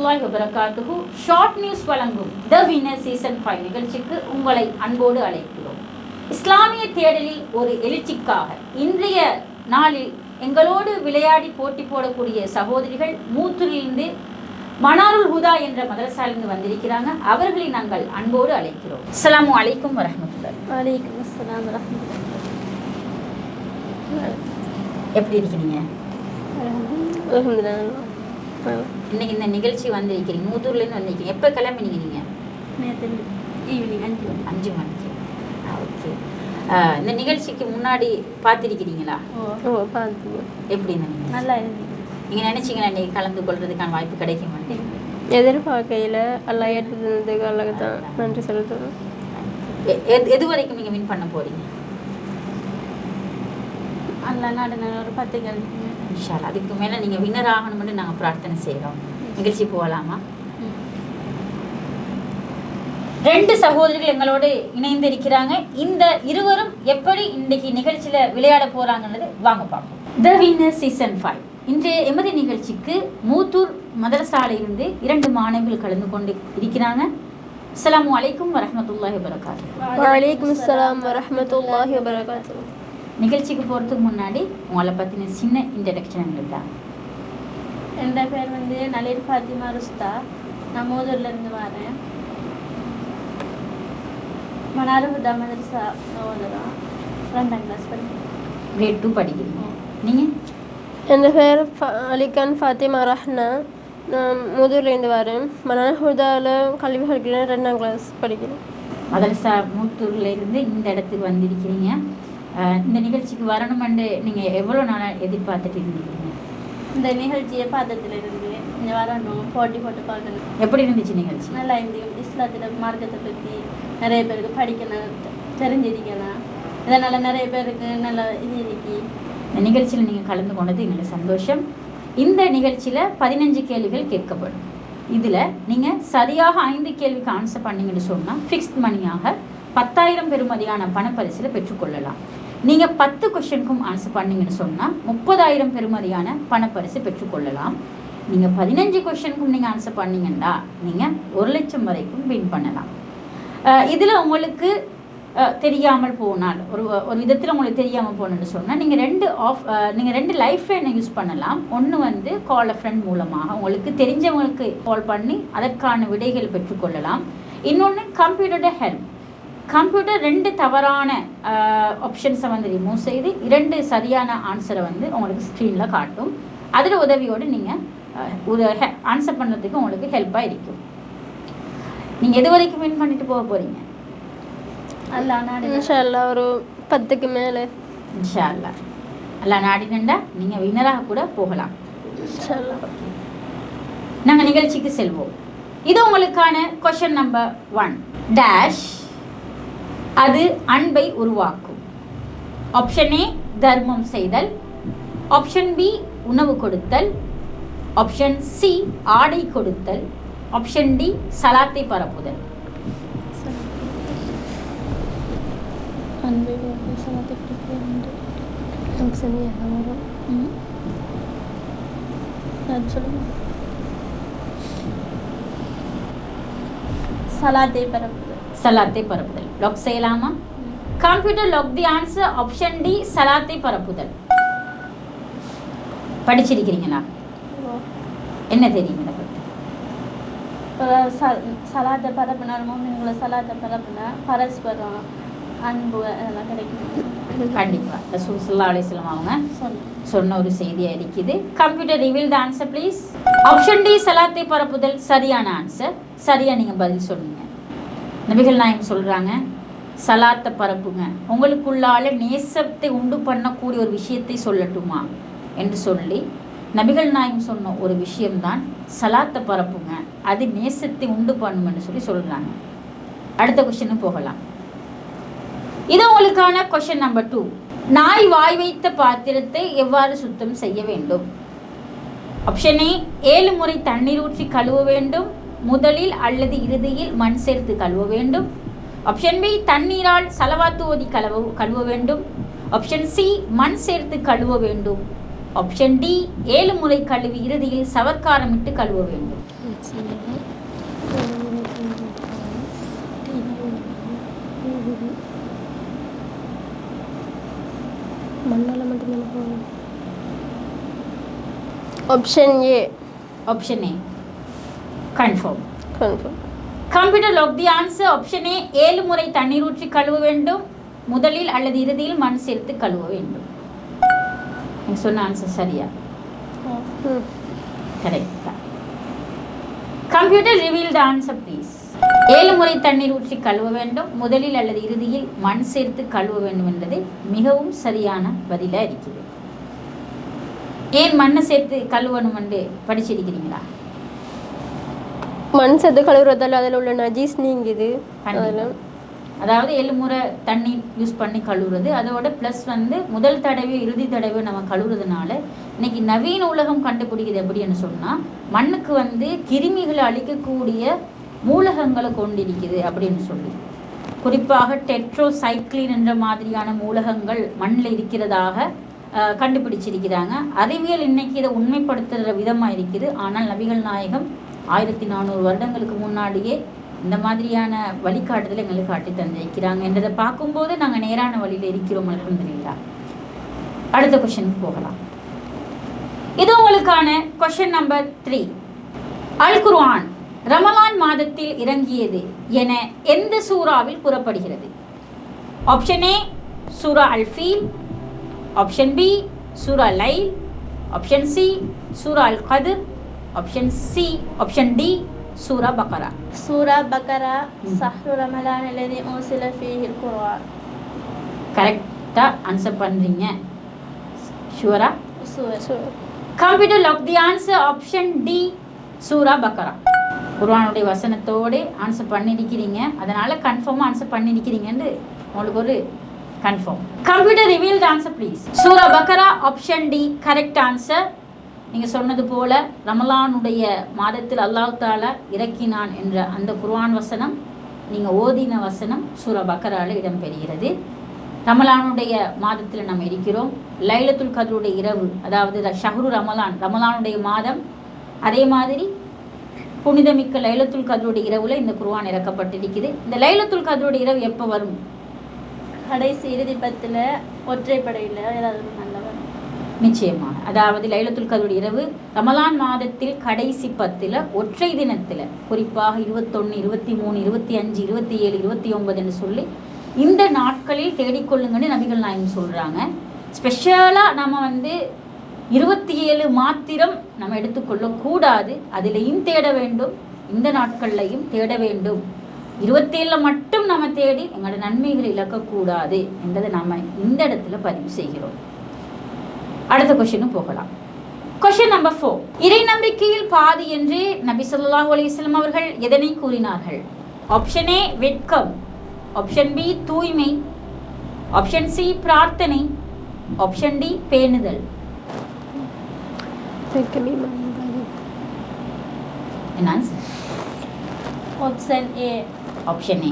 வரஹ்மத்துல்லாஹி வபரகாத்துஹு. Short news வழங்கும் த வின்னர் சீசன் 5 நிகழ்ச்சிக்கு உங்களை அன்போடு அழைக்கிறோம். இஸ்லாமிய தேடலில் ஒரு எழுச்சிக்காக இன்றைய நாளில் எங்களோடு விளையாடி போட்டி போடக்கூடிய சகோதரிகள் மூத்தூரிலிருந்து மனாருல் ஹுதா என்ற மதரசாலிருந்து வந்திருக்கிறாங்க. அவர்களை நாங்கள் அன்போடு அழைக்கிறோம். அஸ்ஸலாமு அலைக்கும் வரஹ்மத்துல்லாஹி. வலைக்கும் அஸ்ஸலாம் வரஹ்மத்துல்லாஹி. எப்படி இருக்கீங்க? அல்ஹம்துலில்லாஹ். இன்னைக்கு இந்த நிகழ்ச்சி வந்திருக்கிறீங்க, மூத்தூர்லேருந்து வந்திருக்கீங்க. எப்போ கிளம்பினீங்க நீங்கள்? நேற்று ஈவினிங் 5 மணிக்கு. ஓகே. இந்த நிகழ்ச்சிக்கு முன்னாடி பார்த்துருக்கிறீங்களா? பார்த்து எப்படி இருந்தீங்க? நல்லா இருந்துச்சு. நீங்கள் நினச்சிங்களா இன்றைக்கி கலந்து கொள்றதுக்கான வாய்ப்பு கிடைக்க மாட்டேங்குது? எதிர்பார்க்கையில் எல்லாம் ஏற்படுத்துறதுக்கு அல்லாஹ் தான் நன்றி செலுத்தணும். எது வரைக்கும் நீங்கள் வின் பண்ண போகிறீங்க? அல்ல நாடு ஒரு 10 கேள்வி. இன்ஷா அல்லாஹ். அதுக்கு மேலே நீங்கள் வின்னர் ஆகணும்னு நாங்கள் பிரார்த்தனை செய்கிறோம். நிகழ்ச்சி போகலாமா? 2 சகோதரிகள் எங்களோடு இணைந்து இருக்கிறாங்க. இந்த இருவரும் எப்படி இன்றைக்கு நிகழ்ச்சியில் விளையாட போகிறாங்கன்றது வாங்க பார்ப்போம். த வின்னர் சீசன் 5. இன்றைய எமது நிகழ்ச்சிக்கு மூத்தூர் மதரசாலையிலிருந்து 2 மாணவிகள் கலந்து கொண்டு இருக்கிறாங்க. அஸ்ஸலாமு அலைக்கும் வரஹ்மத்துல்லாஹி வபரகாத்துஹு. வலைக்கும் அஸ்ஸலாம் வரஹ்மத்துல்லாஹி வபரகாத்துஹு. நிகழ்ச்சிக்கு போகிறதுக்கு முன்னாடி உங்களை பற்றின சின்ன இன்ட்ரடக்ஷன் எங்களுக்கு தான். என் பேர் நலீர் ஃபாத்திமா ருஸ்தா. நான் மூதூர்லேருந்து வரேன். மனாருல் ஹுதா மதரசா ஓதுறோம். 2ஆம் கிளாஸ் படிக்கிறேன். கிரேட் 2 படிக்கிறீங்க. நீங்கள்? என் பேர் அலிகான் ஃபாத்திமா ரஹ்னா. நான் மூதூர்லேருந்து வரேன். மனாருல் ஹுதாவில் கல்வி படிக்கிறேன். 2ஆம் கிளாஸ் படிக்கிறேன். மதரசா மூத்தூர்லேருந்து இந்த இடத்துக்கு வந்திருக்கிறீங்க. இந்த நிகழ்ச்சிக்கு வரணுமென்று நீங்கள் எவ்வளோ நாளாக எதிர்பார்த்துட்டு இருந்தீங்க? இந்த நிகழ்ச்சியை பார்த்ததுலேருந்து இங்கே வரணும், போட்டி போட்டு பார்க்கணும். எப்படி இருந்துச்சு நிகழ்ச்சி? நல்லா இருந்துச்சு. இஸ்லாத்தில் மார்க்கத்தை பற்றி நிறைய பேருக்கு படிக்கணும், தெரிஞ்சிருக்கணும். இதனால் நிறைய பேருக்கு நல்ல இது இருக்கு. இந்த நிகழ்ச்சியில் நீங்கள் கலந்து கொண்டது எங்களுக்கு சந்தோஷம். இந்த நிகழ்ச்சியில் 15 கேள்விகள் கேட்கப்படும். இதில் நீங்கள் சரியாக 5 கேள்விக்கு ஆன்சர் பண்ணிங்கன்னு சொன்னால் ஃபிக்ஸ்ட் மணியாக 10,000 பெறுமதியான பணப்பரிசில் பெற்றுக்கொள்ளலாம். நீங்கள் 10 கொஸ்டினுக்கும் ஆன்சர் பண்ணிங்கன்னு சொன்னால் 30,000 பெறுமதியான பணப்பரிசு பெற்றுக்கொள்ளலாம். நீங்கள் 15 கொஸ்டினுக்கும் நீங்கள் ஆன்சர் பண்ணிங்கன்னா நீங்கள் 1,00,000 வரைக்கும் வின் பண்ணலாம். இதில் உங்களுக்கு தெரியாமல் போனால் ஒரு விதத்தில் உங்களுக்கு தெரியாமல் போகணுன்னு சொன்னால் நீங்கள் 2 லைஃப் லைனை யூஸ் பண்ணலாம். ஒன்று கால் அ ஃப்ரெண்ட் மூலமாக உங்களுக்கு தெரிஞ்சவங்களுக்கு கால் பண்ணி அதற்கான விடைகள் பெற்றுக்கொள்ளலாம். இன்னொன்று கம்ப்யூட்டரோட ஹெல்ப். கம்ப்யூட்டர் 2 தவறான ஆப்ஷன்ஸை ரிமூவ் செய்து 2 சரியான ஆன்சரை உங்களுக்கு ஸ்க்ரீனில் காட்டும். அதில் உதவியோடு நீங்கள் ஆன்சர் பண்ணுறதுக்கு உங்களுக்கு ஹெல்ப்பாக இருக்கும். நீங்கள் எது வரைக்கும் வின் பண்ணிட்டு போக போகிறீங்க? இன்ஷா அல்லாஹ் ஒரு 10க்கு மேலே. இன்ஷா அல்லாஹ். எல்லாம் நாடினண்டா நீங்கள் வின்னராக கூட போகலாம். இன்ஷா அல்லாஹ். நாங்கள் நிகழ்ச்சிக்கு செல்வோம். இது உங்களுக்கான கொஷன் நம்பர் 1. டேஷ் அது அன்பை உருவாக்கும். ஆப்ஷன் ஏ தர்மம் செய்தல், ஆப்ஷன் பி உணவு கொடுத்தல், ஆப்ஷன் சி ஆடை கொடுத்தல், ஆப்ஷன் டி சலாத்தை பரப்புதல். சலாத்தை பரப்புதல். லாக் செய்யலாமா? Computer lock the answer. Option D சலாத்தை பரப்புதல். படிச்சிருக்கிறீங்களா? என்ன தெரியும் இதை பற்றி? சலாத்தை பரப்புனாலும் உங்களை சலாத்தை பரப்புனா பரஸ்பரம் அன்பு அதெல்லாம் கிடைக்கும். கண்டிப்பாக ரசூல் ஸல்லல்லாஹு அலைஹி வஸல்லம் அவங்க சொன்ன ஒரு செய்தியாக இருக்குது. Computer reveal the answer please. Option D சலாத்தை பரப்புதல் சரியான ஆன்சர். சரியாக நீங்கள் பதில் சொன்னீங்க. நபிகள் நாயகம் சொல்கிறாங்க, சலாத்தை பரப்புங்க, உங்களுக்குள்ளால நேசத்தை உண்டு பண்ணக்கூடிய ஒரு விஷயத்தை சொல்லட்டுமா என்று சொல்லி நபிகள் நாயகம் சொன்ன ஒரு விஷயம்தான் சலாத்தை பரப்புங்க, அது நேசத்தை உண்டு பண்ணும் என்று சொல்கிறாங்க. அடுத்த கொஸ்டினுக்கு போகலாம். இது உங்களுக்கான கொஸ்டின் நம்பர் 2. நாய் வாய் வைத்த பாத்திரத்தை எவ்வாறு சுத்தம் செய்ய வேண்டும்? ஆப்ஷன் ஏ 7 முறை தண்ணீர் ஊற்றி கழுவ வேண்டும், முதலில் அல்லது இறுதியில் மண் சேர்த்து கழுவ வேண்டும். ஆப்ஷன் பி தண்ணீரால் சலவாத்து ஓதி கழுவ வேண்டும். ஆப்ஷன் சி மண் சேர்த்து கழுவ வேண்டும். ஆப்ஷன் டி 7 முறை கழுவி இறுதியில் சவர்க்காரமிட்டு கழுவ வேண்டும். மண்ணால் மட்டும் option A. Option A confirm. Confirm. Computer lock the answer. Option A 7 முறை தண்ணீர் ஊற்றி கழுவ வேண்டும். முதலில் அல்லது இறுதியில் மண் சேர்த்து கழுவ வேண்டும். நீங்க சொன்ன ஆன்சர் சரியா? கரெக்டா. Computer reveal the answer please. 7 முறை தண்ணீர் ஊற்றி கழுவ வேண்டும், முதலில் அல்லது இறுதியில் மண் சேர்த்து கழுவ வேண்டும் என்பது மிகவும் சரியான பதிலாக இருக்குது. ஏன் மண்ணை சேர்த்து கழுவணும் என்று படிச்சிருக்கிறீங்களா? மண் சேர்த்து கழுவுறதால அதில் உள்ள நஜீஸ் நீங்குது. அதாவது 7 முறை தண்ணி யூஸ் பண்ணி கழுவுறது, அதோட ப்ளஸ் வந்து முதல் தடவை இறுதி தடவை நம்ம கழுவுறதுனால இன்னைக்கு நவீன உலகம் கண்டுபிடிக்குது எப்படின்னு சொன்னால், மண்ணுக்கு வந்து கிருமிகளை அழிக்கக்கூடிய மூலகங்களை கொண்டிருக்குது அப்படின்னு சொல்லி. குறிப்பாக டெட்ரோசைக்ளின் என்ற மாதிரியான மூலகங்கள் மண்ணில் இருக்கிறதாக கண்டுபிடிச்சிருக்கிறாங்க. அறிவியல் இன்னைக்கு இதை உண்மைப்படுத்துகிற விதமாக இருக்குது. ஆனால் நபிகள் நாயகம் 1400 வருடங்களுக்கு முன்னாடியே இந்த மாதிரியான வழிகாட்டுதல் எங்களுக்கு காட்டி தந்திருக்கிறாங்க என்றதை பார்க்கும்போது நாங்கள் நேரான வழியில் இருக்கிறோம். அல்ஹம்துலில்லாஹ். அடுத்த கொஸ்டினுக்கு போகலாம். இது உங்களுக்கான கொஸ்டின் நம்பர் 3. அல் குர்ஆன் ரமலான் மாதத்தில் இறங்கியது என எந்த சூறாவில் கூறப்படுகிறது? ஆப்ஷன் ஏ சூரா அல் ஃபீல், ஆப்ஷன் பி சூரா லைல், ஆப்ஷன் சி சூரா அல் கத்ர், ஆப்ஷன் டி சூரா பக்கரா. சூரா பக்கரா ஷஹ்ரு ரமலான் அல்லதி உன்சில ஃபீஹில் குர்ஆன். கரெக்டா ஆன்சர் பண்றீங்க. ஷூரா? சூரா. Computer lock the answer. Option D சூரா பக்கரா. குர்ஆனுடைய வசனத்தோடு ஆன்சர் பண்ணியிருக்கிறீங்க, அதனால கன்ஃபார்மாக ஆன்சர் பண்ணியிருக்கிறீங்கன்னு உங்களுக்கு ஒரு confirm. Computer reveal the answer please. சூரா பக்கரா ஆப்ஷன் டி கரெக்ட் ஆன்சர். நீங்கள் சொன்னது போல ரமலானுடைய மாதத்தில் அல்லாஹ் தாலா இறக்கினான் என்ற அந்த குர்ஆன் வசனம், நீங்கள் ஓதின வசனம் சூரா பக்கராவில் இடம்பெறுகிறது. ரமலானுடைய மாதத்தில் நம்ம இருக்கிறோம். லைலத்துல் கத்ருடைய இரவு, அதாவது ஷஹ்ரு ரமலான், ரமலானுடைய மாதம். அதே மாதிரி புனிதமிக்க லைலத்துல் கத்ருடைய இரவுல இந்த குர்ஆன் இறக்கப்பட்டிருக்குது. இந்த லைலத்துல் கத்ருடைய இரவு எப்போ வரும்? கடைசி இறுதி 10ல் ஒற்றைப்படையில் ஏதாவது நல்லவர் நிச்சயமாக. அதாவது லைலத்துல் கத்ருடைய இரவு ரமலான் மாதத்தில் கடைசி 10ல் ஒற்றை தினத்தில், குறிப்பாக 21, 23, 25, 27, 29 சொல்லி இந்த நாட்களில் தேடிக்கொள்ளுங்கன்னு நபிகள் நாயகம் சொல்கிறாங்க. ஸ்பெஷலாக நம்ம வந்து 27 மாத்திரம் நம்ம எடுத்துக்கொள்ளக்கூடாது, அதிலையும் தேட வேண்டும், இந்த நாட்கள்லையும் தேட வேண்டும். 27 மட்டும் நம்ம தேடி எங்களோட நன்மைகளை இழக்கக்கூடாது என்பதை நம்ம இந்த இடத்துல பதிவு செய்கிறோம். அடுத்த கொஸ்டினும் போகலாம். Question number 4. இறை நம்பிக்கையில் பாதி என்று நபி ஸல்லல்லாஹு அலைஹி வஸல்லம் அவர்கள் எதனை கூறினார்கள்? ஆப்ஷன் ஏ வெட்கம், ஆப்ஷன் பி தூய்மை, ஆப்ஷன் சி பிரார்த்தனை, ஆப்ஷன் டி பேணுதல். என்ன answer? Option A. Option A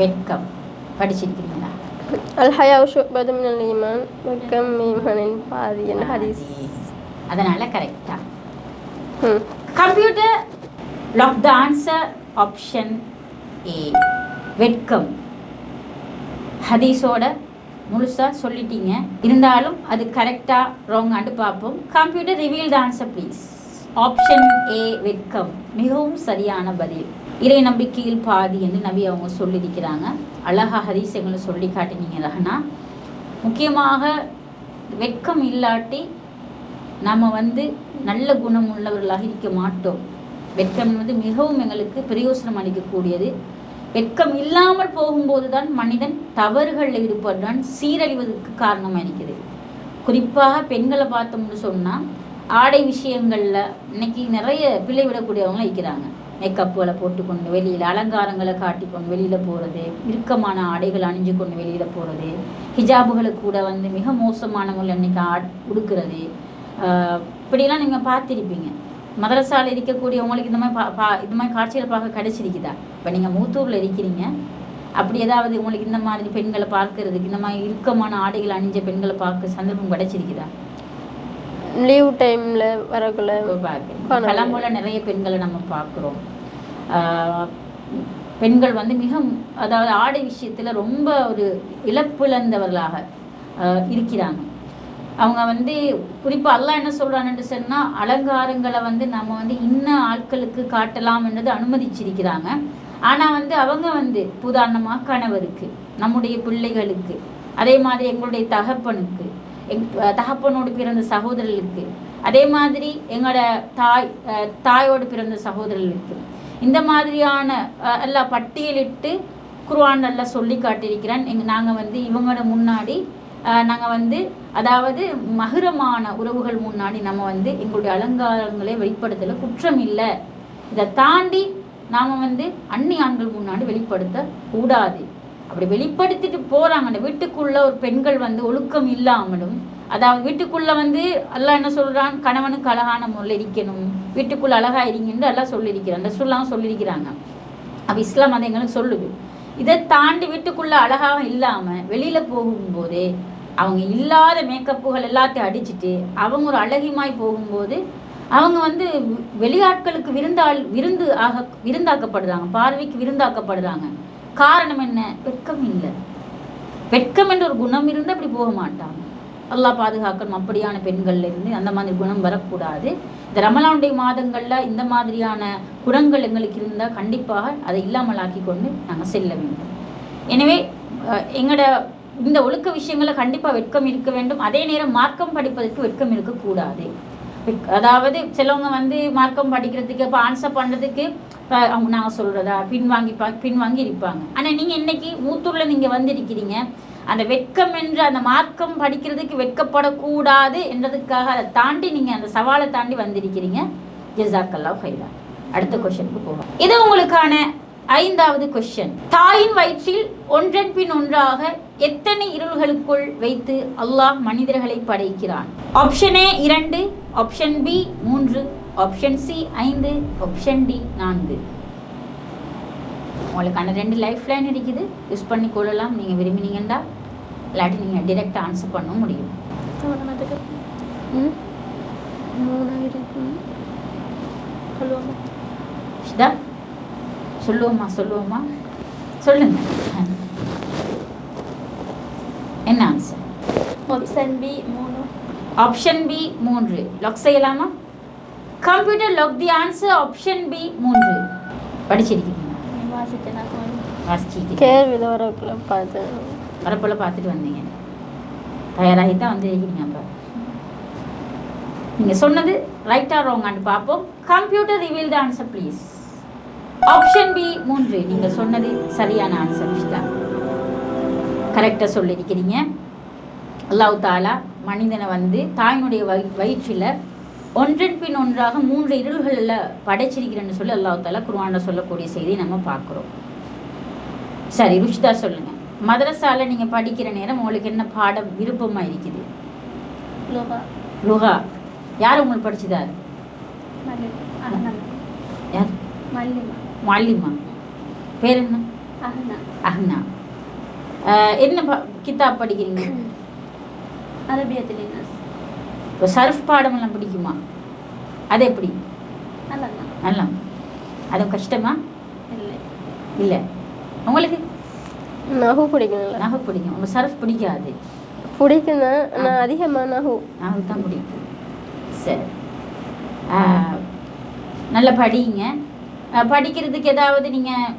வெட்கம். படிச்சிருக்கீங்களா? அல் ஹயாஉ ஷுஅபத்தும் மினல் ஈமான், வெட்கம் ஈமானின் பாதி என்ற ஹதீஸ். அதனால கரெக்டா. Computer lock the answer. Option A வெட்கம். ஹதீஸோட முழுசா சொல்லிட்டீங்க, இருந்தாலும் அது கரெக்டா ராங்கான்னு பார்ப்போம். Computer reveal the answer please. Option A வெட்கம் மிகவும் சரியான பதில். இறை நம்பிக்கையில் பாதி என்று நபி அவங்க சொல்லியிருக்கிறாங்க. அழகா ஹதீஸங்களை சொல்லி காட்டினீங்க ரஹனா. முக்கியமாக வெட்கம் இல்லாட்டி நம்ம வந்து நல்ல குணம் உள்ளவர்களாக இருக்க மாட்டோம். வெட்கம் வந்து மிகவும் எங்களுக்கு பிரயோசனம் அளிக்கக்கூடியது. வெட்கம் இல்லாமல் போகும்போது தான் மனிதன் தவறுகளில் ஈடுபடுறான், சீரழிவதற்கு காரணமாக இருக்குது. குறிப்பாக பெண்களை பார்த்தோம்னு சொன்னால் ஆடை விஷயங்களில் இன்னைக்கு நிறைய பிழை விடக்கூடியவங்க இருக்கிறாங்க. மேக்கப்புகளை போட்டுக்கொண்டு வெளியில் அலங்காரங்களை காட்டிக்கொண்டு வெளியில் போகிறது, இறுக்கமான ஆடைகள் அணிஞ்சு கொண்டு வெளியில் போகிறது, ஹிஜாபுகளை கூட வந்து மிக மோசமானவங்களை இன்னைக்கு உடுக்கிறது. இப்படியெல்லாம் நீங்கள் பார்த்துருப்பீங்க. மதரசாவில் இருக்கக்கூடியவங்களுக்கு இந்த மாதிரி காட்சிகளை பார்க்க கிடைச்சிருக்குதா? இப்போ நீங்கள் மூத்தூரில் இருக்கிறீங்க, அப்படி ஏதாவது உங்களுக்கு இந்த மாதிரி பெண்களை பார்க்கறதுக்கு, இந்த மாதிரி இறுக்கமான ஆடைகள் அணிஞ்ச பெண்களை பார்க்க சந்தர்ப்பம் கிடைச்சிருக்குதா? லீவ் டைமில் வரக்குள்ள பார்க்குறோம். கிளம்புல நிறைய பெண்களை நம்ம பார்க்குறோம். பெண்கள் வந்து மிக அதாவது ஆடை விஷயத்தில் ரொம்ப ஒரு இழப்பிழந்தவர்களாக இருக்கிறாங்க. அவங்க வந்து குறிப்பாக அல்லாஹ் என்ன சொல்கிறான்னு சொன்னால் அலங்காரங்களை வந்து நம்ம வந்து இன்ன ஆட்களுக்கு காட்டலாம் என்றது அனுமதிச்சிருக்கிறாங்க. ஆனால் வந்து அவங்க வந்து உதாரணமாக கணவருக்கு, நம்முடைய பிள்ளைகளுக்கு, அதே மாதிரி எங்களுடைய தகப்பனுக்கு, தகப்பனோடு பிறந்த சகோதரர்களுக்கு, அதே மாதிரி எங்களோட தாயோடு பிறந்த சகோதரர்களுக்கு, இந்த மாதிரியான எல்லாம் பட்டியலிட்டு குர்ஆன் எல்லாம் சொல்லி காட்டியிருக்கிறான். நாங்கள் வந்து இவங்களோட முன்னாடி நாங்கள் வந்து அதாவது மகுரமான உறவுகள் முன்னாடி நம்ம வந்து எங்களுடைய அலங்காரங்களை வெளிப்படுத்தல குற்றம் இல்லை. இதை தாண்டி நாம் வந்து அந்நி ஆண்கள் முன்னாடி வெளிப்படுத்த கூடாது. அப்படி வெளிப்படுத்திட்டு போகிறாங்க. அந்த வீட்டுக்குள்ளே ஒரு பெண்கள் வந்து ஒழுக்கம் இல்லாமலும், அதாவது வீட்டுக்குள்ளே வந்து அல்லாஹ் என்ன சொல்கிறான், கணவனுக்கு அழகான முறையில் இருக்கணும், வீட்டுக்குள்ளே அழகாக இருங்கன்னு எல்லாம் சொல்லியிருக்கிறான், ரசூலுல்லாஹ் சொல்லியிருக்கிறாங்க. அப்போ இஸ்லாம் அதை எங்களுக்கு சொல்லுது. இதை தாண்டி வீட்டுக்குள்ளே அழகாக இல்லாமல் வெளியில் போகும்போதே அவங்க இல்லாத மேக்கப்புகள் எல்லாத்தையும் அடிச்சுட்டு அவங்க ஒரு அழகிமாய் போகும்போது அவங்க வந்து வெளியாட்களுக்கு விருந்தாக்கப்படுறாங்க, பார்வைக்கு விருந்தாக்கப்படுறாங்க. காரணம் என்ன? வெட்கம் இல்லை. வெட்கம் என்ற ஒரு குணம் இருந்து அப்படி போக மாட்டாங்க. அல்லாஹ் பாதுகாக்கணும் அப்படியான பெண்கள்ல இருந்து. அந்த மாதிரி குணம் வரக்கூடாது. இந்த ரமலானுடைய மாதங்களில் இந்த மாதிரியான குணங்கள் எங்களுக்கு இருந்தால் கண்டிப்பாக அதை இல்லாமலாக்கி கொண்டு நாங்கள் செல்ல வேண்டும். எனவே எங்களோட இந்த ஒழுக்க விஷயங்களை கண்டிப்பாக வெட்கம் இருக்க வேண்டும். அதே நேரம் மார்க்கம் படிப்பதற்கு வெட்கம் இருக்கக்கூடாது. அதாவது சிலவங்க வந்து மார்க்கம் படிக்கிறதுக்கு இப்போ ஆன்சர் பண்ணுறதுக்கு அவங்க நாங்கள் சொல்கிறதா பின்வாங்கி இருப்பாங்க. ஆனால் நீங்கள் இன்னைக்கு மூத்தூரில் நீங்கள் வந்திருக்கிறீங்க, அந்த வெட்கம் என்று அந்த மார்க்கம் படிக்கிறதுக்கு வெட்கப்படக்கூடாது என்றதுக்காக அதை தாண்டி நீங்கள் அந்த சவாலை தாண்டி வந்திருக்கிறீங்க. ஜஸாக்கல்லாஹ் ஹைரா. அடுத்த கொஸ்டினுக்கு போவோம். இது உங்களுக்கான 5வது கொஸ்டின். தாயின் வயிற்றில் ஒன்றன் பின் ஒன்றாக எத்தனை இருள்களுக்குள் வைத்து அல்லாஹ் மனிதர்களை படைக்கிறான்? Option A 2, option B 3, option C 5, option D 4. உங்களுக்கான 2 லைஃப் லைன் இருக்குது, யூஸ் பண்ணி கொள்ளலாம் நீங்கள் விரும்பினீங்கன்னா. இல்லாட்டி நீங்கள் டிரெக்டாக ஆன்சர் பண்ண முடியும். சொல்லுவோமா சொல்லுங்க. என்ன answer? Option B 3. Option B 3 lock செய்யலாமா? Computer lock the answer option B 3. படிச்சிருக்கீங்க? வரப்போல பார்த்துட்டு வந்தீங்க, தயாராகி தான் வந்துருக்கீங்க. அப்போ நீங்கள் சொன்னது ரைட்டா ராங்கான்னு பார்ப்போம். Computer reveal the answer please. Option B 3 நீங்கள் சொன்னது சரியான ஆன்சர். கரெக்டாக சொல்லியிருக்கிறீங்க. அல்லாஹ் தாலா மனிதனை வந்து தாயினுடைய வயிற்றில் ஒன்றன் பின் ஒன்றாக 3 இருள்களில் படைச்சிருக்கிறேன்னு சொல்லி அல்லாஹ் தாலா குர்ஆனில் சொல்லக்கூடிய செய்தியை நம்ம பார்க்குறோம். சரி ருஷிதா சொல்லுங்கள். மதரசால நீங்கள் படிக்கிற நேரம் உங்களுக்கு என்ன பாடம் விருப்பமாக இருக்குது? லுகா. யார் உங்களுக்கு படிச்சுதாரு? யார்? மாலிமா. பேர் என்ன? அஹ்னா. என்ன கிதாப் படிக்கிறீங்க? அரபியத்தில். இப்போ சர்ஃப் பாடமெல்லாம் பிடிக்குமா? அது எப்படி? நல்லா. அது கஷ்டமா? இல்லை. உங்களுக்கு? நஹு பிடிக்கும். நஹு பிடிக்கும். உங்கள் சர்ஃப் பிடிக்காது? பிடிக்கும் தான், நான் அதிகமாக நஹு தான் பிடிக்கும். சரி, நல்லா படிங்க. படிக்கிறதுக்கு ஏதாவது நீங்கள்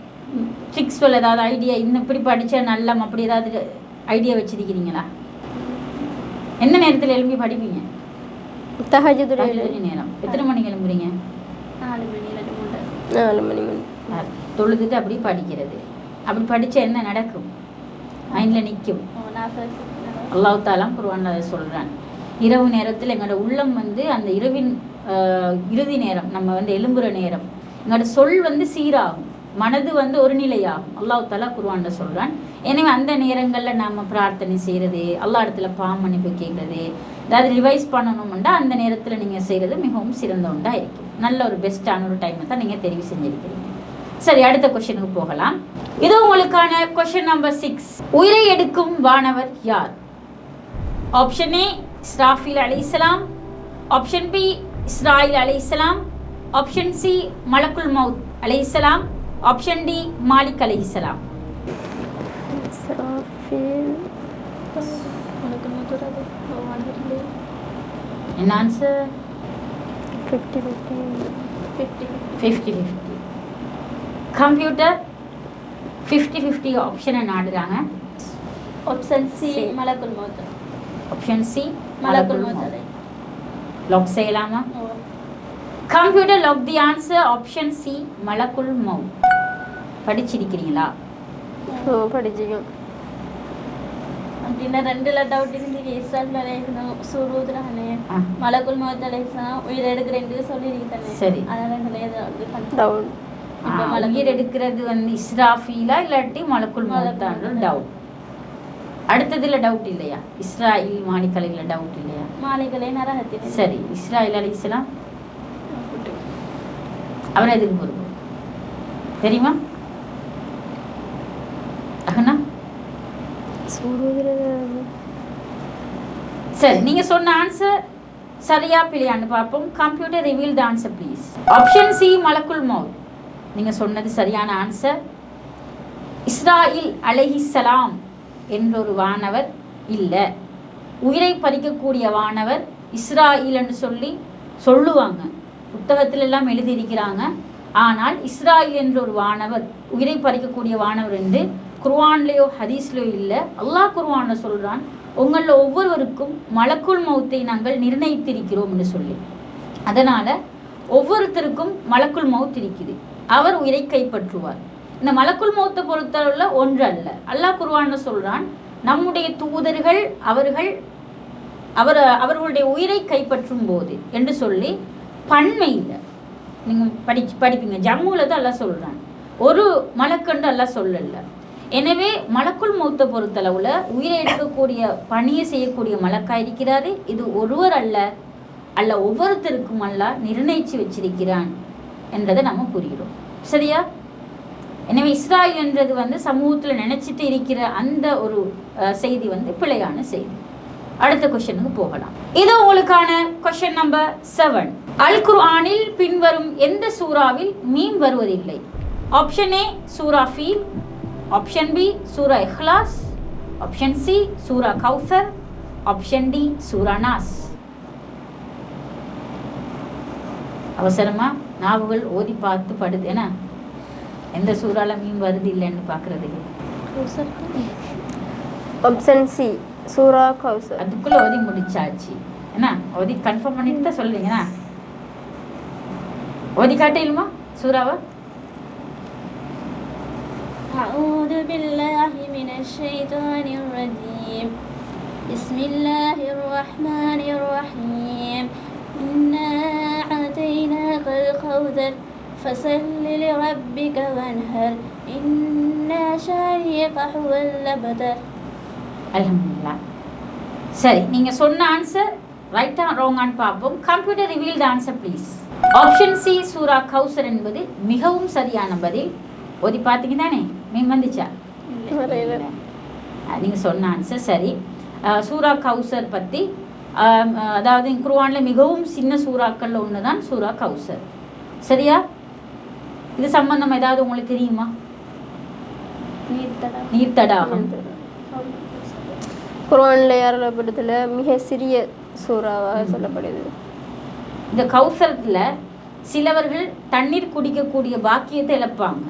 ட்ரிக்ஸ் சொல்ல ஏதாவது ஐடியா, இன்னும் இப்படி படித்தா நல்லா அப்படி ஏதாவது ஐடியா வச்சுருக்கிறீங்களா? எந்த நேரத்தில் எழும்பி படிப்பீங்க? தஹஜ்ஜுத் நேரம். எத்தனை மணிக்கு எழும்புறீங்க? 4 மணி. தொழுதுட்டு அப்படி படிக்கிறது. அப்படி படித்தா என்ன நடக்கும்? மைண்டில் நிற்கும். அல்லாஹ் தாலா குர்ஆன்ல அதை சொல்கிறான். இரவு நேரத்தில் எங்களோட உள்ளம் வந்து அந்த இரவின் இறுதி நேரம், நம்ம வந்து எழும்புகிற நேரம், எங்களோட சொல் வந்து சீராகும், மனது வந்து ஒரு நிலையாகும். அல்லாஹ் தாலா குர்ஆன்ல சொல்கிறான். எனவே அந்த நேரங்களில் நாம் பிரார்த்தனை செய்கிறது, அல்லாஹ் இடத்துல பாமன்னிப்பு கேட்குறது, ஏதாவது ரிவைஸ் பண்ணணும்னா அந்த நேரத்தில் நீங்கள் செய்கிறது மிகவும் சிறந்த ஒன்றாக இருக்கும். நல்ல ஒரு பெஸ்ட்டான ஒரு டைமை தான் நீங்கள் தெரிவு செஞ்சுருக்கிறீங்க. சரி, அடுத்த கொஸ்டினுக்கு போகலாம். இது உங்களுக்கான கொஸ்டின் நம்பர் 6. உயிரை எடுக்கும் வானவர் யார்? ஆப்ஷன் A இஸ்ராஃபீல் அலைஹிஸ்ஸலாம், ஆப்ஷன் பி இஸ்ராயில் அலைஹிஸ்ஸலாம், ஆப்ஷன் சி மலக்குல் மவுத் அலைஹிஸ்ஸலாம், ஆப்ஷன் டி மாலிக் அலைஹிஸ்ஸலாம். இஸ்ராஃபீல். மலக்குல் மவுத் வராது. வானவர்களே. என்ன ஆன்சர்? 50-50. 50-50. கம்ப்யூட்டர் 50-50 ஆப்ஷனை நாடுறாங்க. ஆப்ஷன் சி மலக்குல் மவுத். ஆப்ஷன் சி மலக்குல் மவுத். லாக் செய்யலாமா? Computer lock the answer option சி மலக்குல் மவுத். படிச்சிருக்கிறீங்களா? படிச்சிக்கோம். அப்படின்னா ரெண்டுல டவுட் இருந்துச்சு. இஸ்ராஃபில் அலைஹிஸ்ஸலாம் சூரூதுரானே, மலக்குல் மவுத் அலைஹிஸ்ஸலாம் உயிர் எடுக்கிறேன்னு சொல்லியிருக்கேன். சரி. அதனால ரெண்டுல டவுட். உயிர் எடுக்கிறது வந்து இஸ்ராஃபீலா இல்லாட்டி மலக்குல் மவுத்தான்ற டவுட். அடுத்ததுல டவுட் இல்லையா? இஸ்ராயில் மாலிக் அலைஹிஸ்ஸலாம் டவுட் இல்லையா? மாலிகளே நரகத்தில். சரி, இஸ்ராயில் அலைஹிஸ்ஸலாம் அவர் எதுக்கு பொறுப்பு தெரியுமா? அஹ்னா சரி, நீங்க சொன்ன ஆன்சர் சரியா பிழையான்னு பார்ப்போம். Computer reveal the answer please. Option சி மலக்குல் மவுத். நீங்க சொன்னது சரியான ஆன்சர். இஸ்ராயில் அலைஹிஸ்ஸலாம் என்ற ஒரு வானவர் இல்லை. உயிரை பறிக்கக்கூடிய வானவர் இஸ்ராயில் என்று சொல்லுவாங்க, புத்தகத்தில் எல்லாம் எழுதியிருக்கிறாங்க. ஆனால் இஸ்ராயில் என்ற ஒரு வானவர், உயிரை பறிக்கக்கூடிய வானவர் என்று குர்ஆன்லயோ ஹதீஸ்லயோ இல்லை. அல்லாஹ் குர்ஆன்ல சொல்றான், உங்களில் ஒவ்வொருவருக்கும் மலக்குல் மௌத்தை நாங்கள் நிர்ணயித்திருக்கிறோம் என்று சொல்லி. அதனால ஒவ்வொருத்தருக்கும் மலக்குல் மௌத் இருக்குது. அவர் உயிரை கைப்பற்றுவார். இந்த மலக்குல் மௌத்தை பொறுத்தவரை ஒன்று அல்ல. அல்லாஹ் குர்ஆன்ல சொல்றான், நம்முடைய தூதர்கள் அவர்களுடைய உயிரை கைப்பற்றும் போது என்று சொல்லி பன்மையில் நீங்கள் படிப்பீங்க. ஜம்முல தான் அல்லாஹ் சொல்றான், ஒரு மலக்கண்டு அல்லாஹ் சொல்லல. எனவே மலக்குல் மௌத்தை பொறுத்தளவுல உயிரை எடுக்கக்கூடிய பணியை செய்யக்கூடிய மலக்கா இருக்கிறாரு. இது ஒருவர் அல்ல ஒவ்வொருத்தருக்கும் அல்லாஹ் நிர்ணயிச்சு வச்சிருக்கிறான் என்றதை நம்ம புரிகிறோம். சரியா? எனவே இஸ்ராயில் என்றது வந்து சமூகத்தில் நினைச்சிட்டு இருக்கிற அந்த ஒரு செய்தி வந்து பிழையான செய்தி. அடுத்த கொஸ்டினுக்கு போகலாம். இது உங்களுக்கான கொஸ்டின் நம்பர் 7. அல் குர்ஆனில் பின்வரும் எந்த சூறாவில் மீம் வருவதில்லை? ஆப்ஷன் ஏ சூரா ஃபீல், ஆப்ஷன் பி சூரா இஹ்லாஸ், ஆப்ஷன் சி சூரா கௌசர், ஆப்ஷன் டி சூரா நாஸ். அவசரமா நாவுகள் ஓதி பார்த்து படுது. ஏன்னா எந்த சூறால மீன் வருது இல்லைன்னு பார்க்கறதுக்கு. ஆப்ஷன் சி சூரா கௌசர். அதுக்குள்ள ஓதி முடிச்சாச்சு. என்ன ஓதி கன்ஃபார்ம் பண்ணிட்டு தான் சொல்றீங்கண்ணா. ஓதி காட்டிலுமா சூறாவா? أعوذ بالله من الشيطان الرجيم. بسم الله الرحمن الرحيم. إنا أعطيناك الكوثر فصل لربك وانحر إن شانئك هو الأبتر. அல்ஹம்துலில்லாஹ். சரி, நீங்க சொன்ன ஆன்சர் ரைட்டா ராங்கான்னு பார்ப்போம். Computer reveal the answer please. Option C சூரா கௌசர் என்பது மிகவும் சரியான பதில். ஓதி பார்த்தீங்க தானே? மீன் வந்துச்சா? நீங்க சொன்ன ஆன்சர் சரி. சூரா கௌசர் பற்றி அதாவது குர்ஆன்ல மிகவும் சின்ன சூறாக்கள்ல ஒன்று தான் சூரா கௌசர். சரியா? இது சம்பந்தம் ஏதாவது உங்களுக்கு தெரியுமா? நீர்த்தடாகம் குர்ஆன்ல அருளப்படுத்தல மிக சிறிய சூறாவாக சொல்லப்படுது. இந்த கௌசரத்துல சிலவர்கள் தண்ணீர் குடிக்கக்கூடிய பாக்கியத்தை இழப்பாங்க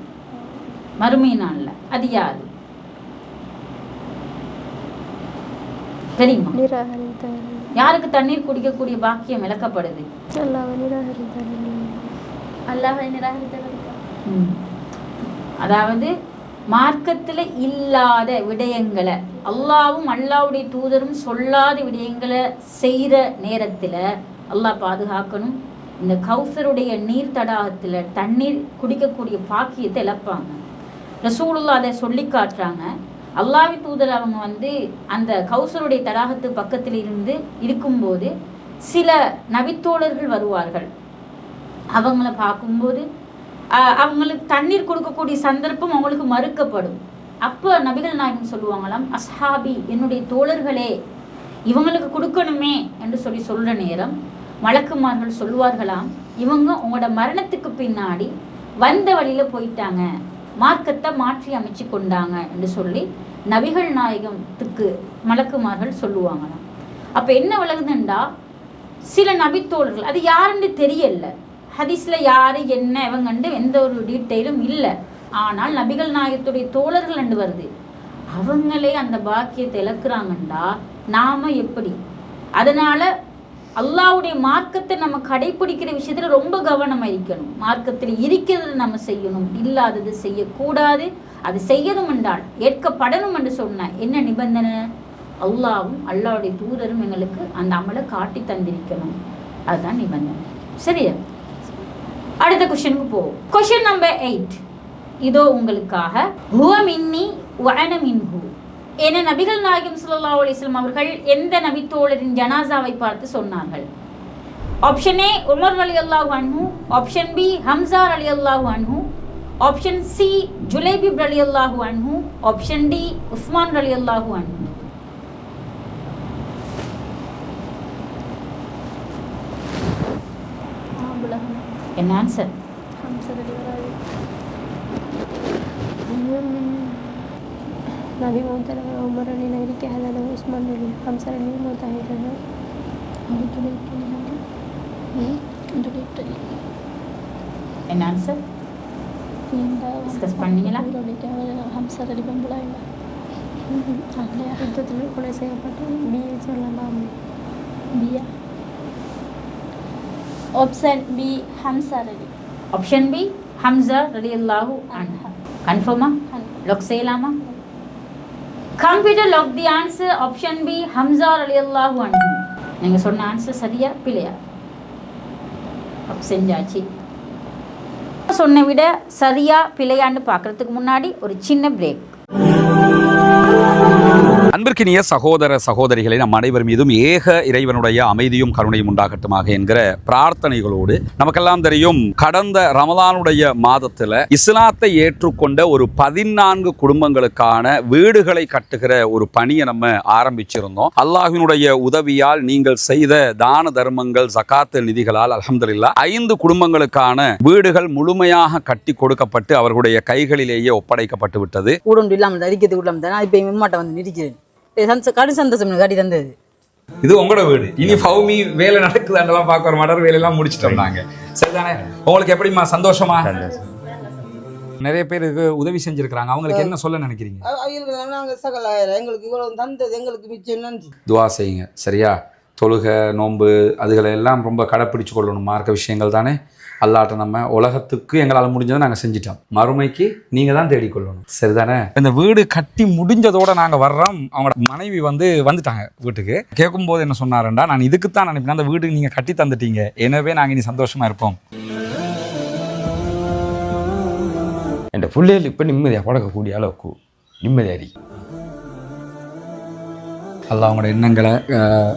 மறுமை நாள்ல. அது யாரு தெரியுமா? யாருக்கு தண்ணீர் குடிக்கக்கூடிய பாக்கியம் இழக்கப்படுது? அதாவது மார்க்கத்துல இல்லாத விடயங்களை, அல்லாவும் அல்லாவுடைய தூதரும் சொல்லாத விடயங்களை செய்யற நேரத்துல அல்லாஹ் பாதுகாக்கணும். இந்த கௌசருடைய நீர் தடாகத்துல தண்ணீர் குடிக்கக்கூடிய பாக்கியத்தை இழப்பாங்க. ரசூலுல்லாஹ் அதை சொல்லி காட்டுறாங்க. அல்லாஹ்வி தூதர் அவங்க வந்து அந்த கௌசருடைய தடாகத்து பக்கத்தில் இருக்கும்போது சில நபித்தோழர்கள் வருவார்கள். அவங்கள பார்க்கும்போது அவங்களுக்கு தண்ணீர் கொடுக்கக்கூடிய சந்தர்ப்பம் அவங்களுக்கு மறுக்கப்படும். அப்போ நபிகள் நாயகம் சொல்லுவாங்களாம், அஸ்ஹாபி என்னுடைய தோழர்களே, இவங்களுக்கு கொடுக்கணுமே என்று சொல்ற நேரம் மலக்குமார்கள் சொல்லுவார்களாம், இவங்க உங்களோட மரணத்துக்கு பின்னாடி வந்த வழியில் போயிட்டாங்க, மார்க்கத்தை மாற்றி அமைச்சு கொண்டாங்க என்று சொல்லி நபிகள் நாயகத்துக்கு மலக்குமார்கள் சொல்லுவாங்களாம். அப்போ என்ன விளங்குதுண்டா, சில நபித்தோழர்கள், அது யாருன்னு தெரியல, ஹதீஸில் யார் என்ன இவங்கண்டு எந்த ஒரு டீட்டெயிலும் இல்லை. ஆனால் நபிகள் நாயகத்துடைய தோழர்கள் என்று வருது. அவங்களே அந்த பாக்கியத்தை இழக்கிறாங்கண்டா நாம் எப்படி? அதனால் அல்லாஹ்வுடைய மார்க்கத்தை நம்ம கடைப்பிடிக்கிற விஷயத்தில் ரொம்ப கவனமாக இருக்கணும். மார்க்கத்தில் இருக்கிறது நம்ம செய்யணும், இல்லாதது செய்யக்கூடாது. அது செய்யணும் என்றால் ஏற்கப்படணும் என்று சொன்ன என்ன நிபந்தனை? அல்லாவும் அல்லாஹ்வுடைய தூதரும் எங்களுக்கு அந்த அமலை காட்டி தந்திருக்கணும். அதுதான் நிபந்தனை. சரியா? அடுத்த கொஸ்டினுக்கு போவோம். கொஸ்டின் நம்பர் 8 இதோ உங்களுக்காக. ஹுவ மின்னி வ அன மின்ஹு. என நபிகள் நாயகம் ஸல்லல்லாஹு அலைஹி வஸல்லம் அவர்கள் எந்த நபித்தோழரின் ஜனாசாவை பார்த்து சொன்னார்கள்? ஆப்ஷன் ஏ உமர் ரலியல்லாஹு அன்ஹு, ஆப்ஷன் பி ஹம்சா ரலியல்லாஹு அன்ஹு, ஆப்ஷன் சி ஜுலைபிப் ரலியல்லாஹு அன்ஹு, ஆப்ஷன் டி உஸ்மான் ரலியல்லாஹு அன்ஹு. என்ன ஆன்சர்? நபி மௌத்தா உமர் அலி நபி கேஹலா உஸ்மான் அலி ஹம்சா அலி மௌத்தா ஹைரனா என்ன ஆன்சர்? டிஸ்கஸ் பண்ணீங்களா? ஹம்சா அலி பம்புலா இல்லை, யுத்தத்தில் கொலை செய்யப்பட்ட பி சொல்லலாம். பியா? ஆப்ஷன் பி ஹம்சா அலி. ஆப்ஷன் பி ஹம்சா ரலியல்லாஹு அன்ஹு. கன்ஃபார்மா? லாக் செய்யலாமா? Computer lock the answer option B ஹம்சா ரலியல்லாஹு அன்ஹு. நீங்க சொன்ன ஆன்சர் சரியா பிழையா? செஞ்சாச்சு. சொன்ன விட சரியா பிழையான்னு பார்க்கறதுக்கு முன்னாடி ஒரு சின்ன பிரேக். அன்பிற்கினிய சகோதர சகோதரிகளை நம் அனைவர் மீதும் ஏக இறைவனுடைய அமைதியும் கருணையும் உண்டாகட்டுமாக என்கிற பிரார்த்தனைகளோடு, நமக்கெல்லாம் தெரியும் கடந்த ரமலானுடைய மாதத்தில் இஸ்லாத்தை ஏற்றுக்கொண்ட ஒரு 14 குடும்பங்களுக்கான வீடுகளை கட்டுகிற ஒரு பணியை நம்ம ஆரம்பிச்சிருந்தோம். அல்லாஹ்வினுடைய உதவியால் நீங்கள் செய்த தான தர்மங்கள் ஜகாத்து நிதிகளால் அல்ஹம்துலில்லாஹ் 5 குடும்பங்களுக்கான வீடுகள் முழுமையாக கட்டி கொடுக்கப்பட்டு அவர்களுடைய கைகளிலேயே ஒப்படைக்கப்பட்டு விட்டது. கடும் சந்தோஷம் காட்டி தந்தது. இது உங்களோட வீடு. இனி ஃபௌமி வேலை நடக்குதாண்டெல்லாம் பார்க்குற மடர் வேலையெல்லாம் முடிச்சிட்டோம் நாங்கள். சரிதானே? உங்களுக்கு எப்படிமா சந்தோஷமா? நிறைய பேருக்கு உதவி செஞ்சிருக்கிறாங்க, அவங்களுக்கு என்ன சொல்ல நினைக்கிறீங்க? எங்களுக்கு இவ்வளவு தந்தது எங்களுக்கு மிச்சம் நன்றி. துவா செய்யுங்க. சரியா? தொழுகை நோன்பு அதுகளை எல்லாம் ரொம்ப கடைப்பிடிச்சு கொள்ளணும். மார்க்க விஷயங்கள் தானே. அல்லாட்ட நம்ம உலகத்துக்கு எங்களால் முடிஞ்சதை நாங்கள் செஞ்சிட்டோம், மறுமைக்கு நீங்கள் தான் தேடிக்கொள்ளணும். சரிதானே? இந்த வீடு கட்டி முடிஞ்சதோடு நாங்கள் வர்றோம். அவங்களோட மனைவி வந்துட்டாங்க வீட்டுக்கு. கேட்கும்போது என்ன சொன்னாருண்டா, நான் இதுக்குத்தான் நினைப்பேன், அந்த வீடு நீங்கள் கட்டி தந்துட்டீங்க, எனவே நாங்கள் இனி சந்தோஷமாக இருப்போம். என் பிள்ளைகள் இப்போ நிம்மதியாக பழக்கக்கூடிய அளவுக்கு நிம்மதியாரி அல்லாஹ் அவங்களோட எண்ணங்களை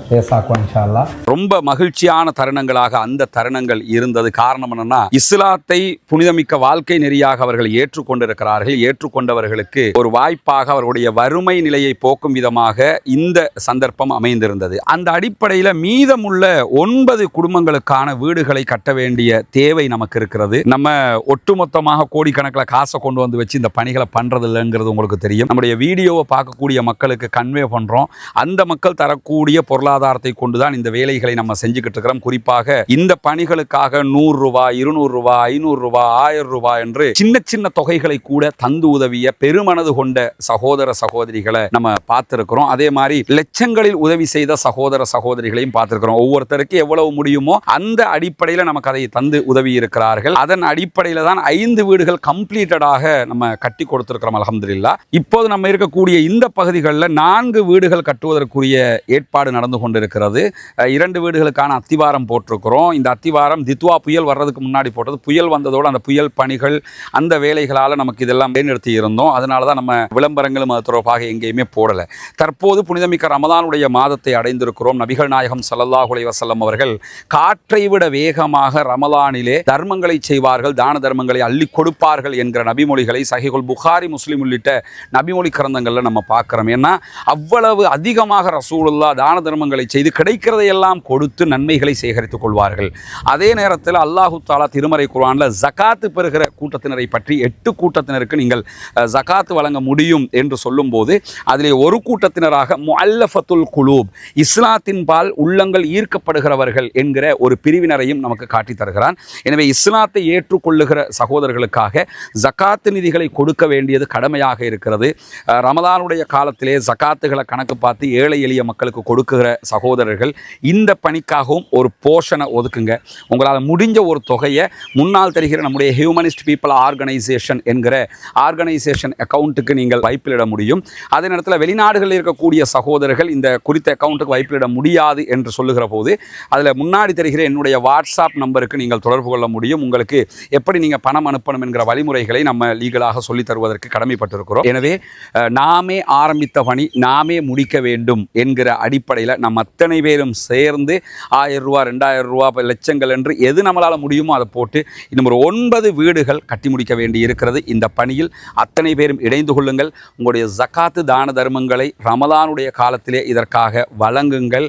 பேசாக்குவான் இன்ஷா அல்லாஹ். ரொம்ப மகிழ்ச்சியான தருணங்களாக அந்த தருணங்கள் இருந்தது. காரணம் என்னன்னா, இஸ்லாத்தை புனிதமிக்க வாழ்க்கை நெறியாக அவர்கள் ஏற்றுக்கொண்டிருக்கிறார்கள். ஏற்றுக்கொண்டவர்களுக்கு ஒரு வாய்ப்பாக அவர்களுடைய வறுமை நிலையை போக்கும் விதமாக இந்த சந்தர்ப்பம் அமைந்திருந்தது. அந்த அடிப்படையில் மீதமுள்ள 9 குடும்பங்களுக்கான வீடுகளை கட்ட வேண்டிய தேவை நமக்கு இருக்கிறது. நம்ம ஒட்டுமொத்தமாக கோடிக்கணக்கில் காசை கொண்டு வந்து வச்சு இந்த பணிகளை பண்றது இல்லைங்கிறது உங்களுக்கு தெரியும். நம்முடைய வீடியோவை பார்க்கக்கூடிய மக்களுக்கு கன்வே பண்றோம். அந்த மக்கள் தரக்கூடிய பொருளாதாரத்தை கொண்டுதான் இந்த வேலைகளை நம்ம செஞ்சுக்கிட்டு இருக்கிறோம். குறிப்பாக இந்த பணிகளுக்காக 100 ரூபாய் 200 ரூபாய் 500 ரூபாய் 1000 ரூபாய் என்று சின்ன சின்ன தொகைகளை கூட தந்து உதவிய பெருமனது கொண்ட சகோதர சகோதரிகளை நம்ம பார்த்திருக்கிறோம். அதே மாதிரி லட்சங்களில் உதவி செய்த சகோதர சகோதரிகளையும் பார்த்திருக்கிறோம். ஒவ்வொருத்தருக்கு எவ்வளவு முடியுமோ அந்த அடிப்படையில் நமக்கு அதை தந்து உதவி இருக்கிறார்கள். அதன் அடிப்படையில் தான் 5 வீடுகள் கம்ப்ளீட்டடாக நம்ம கட்டி கொடுத்திருக்கிறோம் அல்ஹம்துலில்லாஹ். இப்போது நம்ம இருக்கக்கூடிய இந்த பகுதிகளில் 4 வீடுகள் கட்டுவதற்குரிய ஏற்பாடு நடந்து கொண்டிருக்கிறது. 2 வீடுகளுக்கான அத்திவாரம் போட்டிருக்கிறோம். இந்த அத்திவாரம் தித்வா புயல் வர்றதுக்கு முன்னாடி போட்டது. புயல் வந்ததோடு அந்த புயல் பணிகள் அந்த வேலைகளால் நமக்கு இதெல்லாம் நிறுத்தி இருந்தோம். அதனால தான் நம்ம விளம்பரங்களும் அது தொடர்பாக எங்கேயுமே போடலை. தற்போது புனிதமிக்க ரமலானுடைய மாதத்தை அடைந்திருக்கிறோம். நபிகள் நாயகம் ஸல்லல்லாஹு அலைஹி வஸல்லம் அவர்கள் காற்றை விட வேகமாக ரமலானிலே தர்மங்களை செய்வார்கள், தான தர்மங்களை அள்ளி கொடுப்பார்கள் என்கிற நபிமொழிகளை சஹீஹுல் புகாரி முஸ்லிம் உள்ளிட்ட நபிமொழி கிரந்தங்களில் நம்ம பார்க்குறோம். ஏன்னா அவ்வளவு அதிக அதிகமாக ரசூலுல்லாஹ் தான தர்மங்களை செய்து கிடைக்கிறதையெல்லாம் கொடுத்து நன்மைகளை சேகரித்துக் கொள்வார்கள். அதே நேரத்தில் அல்லாஹு தாலா திருமறை குர்ஆன்ல ஜகாத்து பெறுகிற கூட்டத்தினரை பற்றி 8 கூட்டத்தினருக்கு நீங்கள் ஜகாத்து வழங்க முடியும் என்று சொல்லும்போது அதிலே ஒரு கூட்டத்தினராக முஅல்லஃபத்துல் குலூப், இஸ்லாத்தின் பால் உள்ளங்கள் ஈர்க்கப்படுகிறவர்கள் என்கிற ஒரு பிரிவினரையும் நமக்கு காட்டி தருகிறான். எனவே இஸ்லாத்தை ஏற்றுக்கொள்ளுகிற சகோதரர்களுக்காக ஜகாத்து நிதிகளை கொடுக்க வேண்டியது கடமையாக இருக்கிறது. ரமலானுடைய காலத்திலே ஜகாத்துகளை கணக்கு பார்த்து ஏழை எளிய மக்களுக்கு கொடுக்குகிற சகோதரர்கள் இந்த பணிக்காகவும் ஒரு போர்ஷனை ஒதுக்குங்க. உங்களால் முடிஞ்ச ஒரு தொகையை முன்னால் தெரிகிற நம்முடைய ஹியூமனிஸ்ட் பீப்புள் ஆர்கனைசேஷன் என்கிற ஆர்கனைசேஷன் அக்கௌண்ட்டுக்கு நீங்கள் வைப்பிலிட முடியும். அதே நேரத்தில் வெளிநாடுகளில் இருக்கக்கூடிய சகோதரர்கள் இந்த குறித்த அக்கௌண்ட்டுக்கு வைப்பிலிட முடியாது என்று சொல்லுகிற போது அதில் முன்னாடி தெரிகிற என்னுடைய வாட்ஸ்அப் நம்பருக்கு நீங்கள் தொடர்பு கொள்ள முடியும். உங்களுக்கு எப்படி நீங்கள் பணம் அனுப்பணும் என்கிற வழிமுறைகளை நம்ம லீகலாக சொல்லித் தருவதற்கு கடமைப்பட்டிருக்கிறோம். எனவே நாமே ஆரம்பித்த பணி நாமே முடிக்க வேண்டும் என்கிற அடிப்படையில் நம்ம அத்தனை பேரும் சேர்ந்து 1000 ரூபா 2000 ரூபா லட்சங்கள் என்று எது நம்மளால் முடியுமோ அதை போட்டு இன்னும் ஒரு 9 வீடுகள் கட்டி முடிக்க வேண்டி இருக்கிறது. இந்த பணியில் அத்தனை பேரும் இணைந்து கொள்ளுங்கள். உங்களுடைய ஜகாத்து தான தர்மங்களை ரமலானுடைய காலத்திலே இதற்காக வழங்குங்கள்.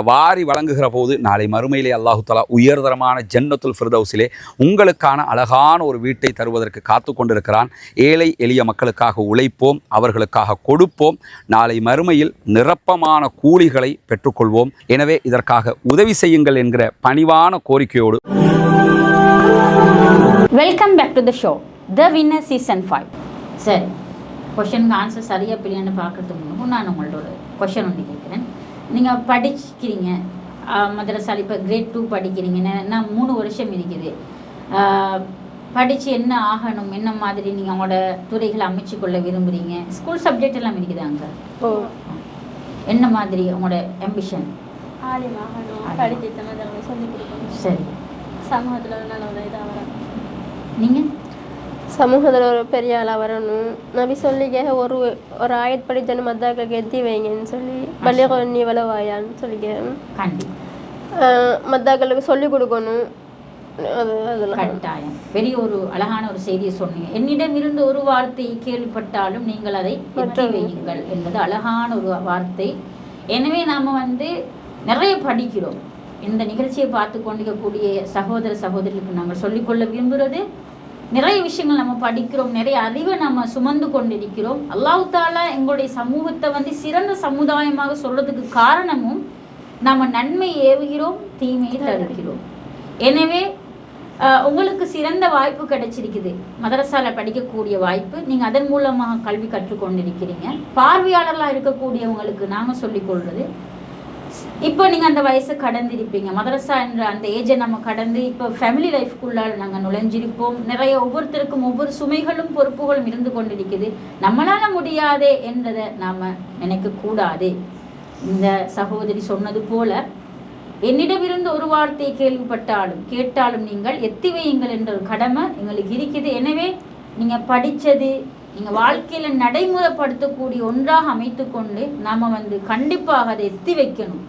வாரி வழங்குகிற போது நாளை மறுமையிலே அல்லாஹு தஆலா உயர்தரமான ஜன்னத்துல் ஃபிர்தௌஸிலே உங்களுக்கான அழகான ஒரு வீட்டை தருவதற்கு காத்து கொண்டிருக்கிறான். ஏழை எளிய மக்களுக்காக உழைப்போம், அவர்களுக்காக கொடுப்போம். நாளை மறுமையில் நிரப்பமான கூலிகளை பெற்றுக்கொள்வோம். எனவே இதற்காக உதவி செய்யுங்கள் என்கிற பணிவான கோரிக்கையோடு welcome back to the show the winner season 5. சரி, கொஷனுக்கு ஆன்சர் சரியாக பிள்ளைன்னு பார்க்கறதுக்கு முன்னாடி நான் உங்களோட ஒரு கொஷன் ஒன்று கேட்குறேன். நீங்கள் படிக்கிறீங்க மதரசால, இப்போ கிரேட் 2 படிக்கிறீங்கன்னா என்ன 3 வருஷம் இருக்குது. படித்து என்ன ஆகணும், என்ன மாதிரி நீங்கள் அவங்களோட துறைகளை அமைச்சு கொள்ள விரும்புகிறீங்க? ஸ்கூல் சப்ஜெக்ட் எல்லாம் இருக்குது அங்கே. என்ன மாதிரி உங்களோட ஆம்பிஷன்? சரி, நீங்கள் சமூகத்தில் ஒரு பெரிய ஆளாக வரணும். நபி சொல்லிக்க ஒரு ஆயத் படித்தனு மத்தாக்களுக்கு எத்தி வைங்கன்னு சொல்லி பள்ளிகொன்னி வளவாயான்னு சொல்லிக்க மத்தாக்களுக்கு சொல்லிக் கொடுக்கணும். கட்டாயம் பெரிய ஒரு அழகான ஒரு செய்தியை சொன்னீங்க. என்னிடம் இருந்து ஒரு வார்த்தையை கேள்விப்பட்டாலும் நீங்கள் அதை எத்தி வையுங்கள் என்பது அழகான ஒரு வார்த்தை. எனவே நாம் நிறைய படிக்கிறோம். இந்த நிகழ்ச்சியை பார்த்து கொண்டிருக்கக்கூடிய சகோதர சகோதரிகளுக்கு நாங்கள் சொல்லிக்கொள்ள விரும்புகிறது, நிறைய விஷயங்கள் நம்ம படிக்கிறோம், நிறைய அறிவை நம்ம சுமந்து கொண்டிருக்கிறோம். அல்லாஹ் தஆலா எங்களுடைய சமூகத்தை சிறந்த சமுதாயமாக சொல்றதுக்கு காரணமும் நம்ம நன்மை ஏவுகிறோம், தீமையை தடுக்கிறோம். எனவே உங்களுக்கு சிறந்த வாய்ப்பு கிடைச்சிருக்குது, மதரசால படிக்கக்கூடிய வாய்ப்பு. நீங்கள் அதன் மூலமாக கல்வி கற்றுக்கொண்டிருக்கிறீங்க. பார்வையாளர்களாக இருக்கக்கூடியவங்களுக்கு நாங்கள் சொல்லிக்கொள்வது, இப்போ நீங்கள் அந்த வயசை கடந்திருப்பீங்க, மதரசா என்ற அந்த ஏஜை நம்ம கடந்து இப்போ ஃபேமிலி லைஃப்குள்ளால் நாங்கள் நுழைஞ்சிருப்போம். நிறைய ஒவ்வொருத்தருக்கும் ஒவ்வொரு சுமைகளும் பொறுப்புகளும் இருந்து கொண்டிருக்குது. நம்மளால் முடியாதே என்றதை நாம் நினைக்கக்கூடாது. இந்த சகோதரி சொன்னது போல என்னிடமிருந்து ஒரு வார்த்தையை கேட்டாலும் நீங்கள் எத்தி வையுங்கள் என்ற ஒரு கடமை எங்களுக்கு இருக்குது. எனவே நீங்கள் படித்தது நீங்கள் வாழ்க்கையில் நடைமுறைப்படுத்தக்கூடிய ஒன்றாக அமைத்து கொண்டு நாம் கண்டிப்பாக அதை எத்தி வைக்கணும்.